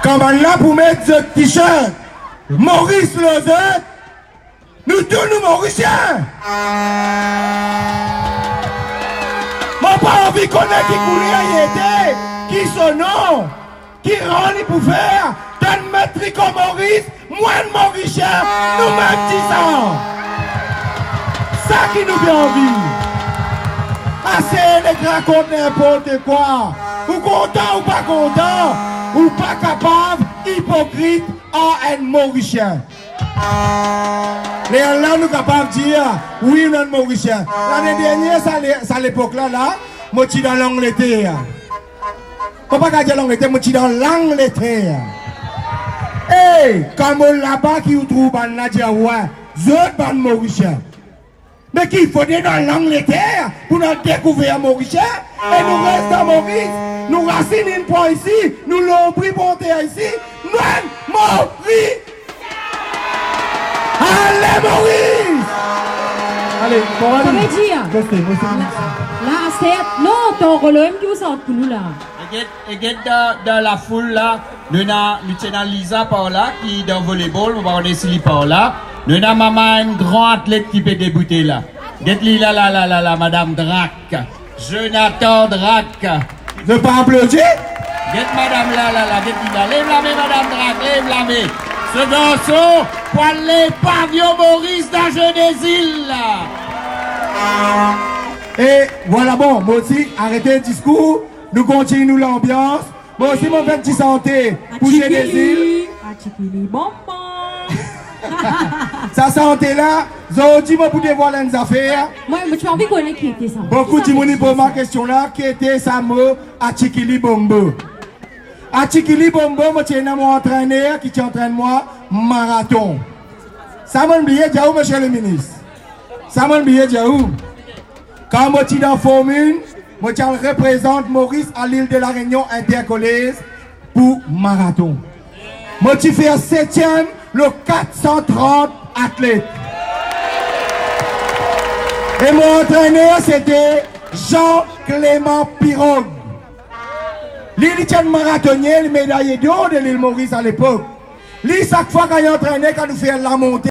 Quand on là pour mettre ce t-shirt, Maurice Lozette, nous tous nous Mauriciens. Mon pas envie qu'on ait qui courait, qui son nom, qui rend pour faire, d'un maître comme Maurice, moins de Mauriciens, nous-mêmes 10 ans. Ça qui nous fait envie. Assez les raconter n'importe quoi. Ou content ou pas content, ou pas capable, hypocrite, en un Mauricien. Les là nous capables de dire oui, non Mauricien. L'année dernière, ça à l'époque là, moi je suis dans l'Angleterre. Pourquoi pas dire l'Angleterre, moi je suis dans l'Angleterre. Hey, comme là-bas qui vous trouve, on a dit ouais, je suis Mauricien. Mais qu'il faut aller dans l'Angleterre pour nous découvrir Mauricien et nous restons dans Maurice. Nous racinons pas ici, nous l'ombris monter ici. Nous, Maurice! Allez, Maurice! Allez, bon, allez. Ça veut dire, Restez. là, c'est, non, ton rôle, qui vous sort pour nous là. Et dans la foule là, nous avons Luciana Lisa par là, qui est dans le volleyball, nous avons Silly par là. Nous avons maman, une grande athlète qui peut débuter là. Dites-lui là, madame Drac. Jonathan Drac. Je peux pas applaudir? Dites madame là, dites-lui là. Lève-la main, madame Drac, lève-la main. Ce garçon, pour aller pavillon Maurice dans Genèse-Île là. Et voilà, bon, moi aussi, arrêtez le discours, nous continuons l'ambiance. Moi aussi, mon petit santé pour Genèse-Île. Bon. Sa santé là, j'ai dit moi pour dévoiler les affaires. Moi, tu as envie de connaître qui était ça. Beaucoup de gens pour ma question là, qui était ça mot Achikili Bombo. Achikili Bombo, moi j'ai un entraîneur qui entraîne moi marathon. Ça m'a oublié Diaou, monsieur le ministre. Ça m'a oublié Diaou. Quand moi suis dans Formule, moi je représente Maurice à l'île de la Réunion intercollège pour marathon. Moi je fais 7e le 430 athlètes. Et mon entraîneur c'était Jean-Clément Pirogue. L'île marathonnier, le médaillé d'or de l'île Maurice à l'époque. Lui, chaque fois qu'il entraînait, quand nous faisons la montée,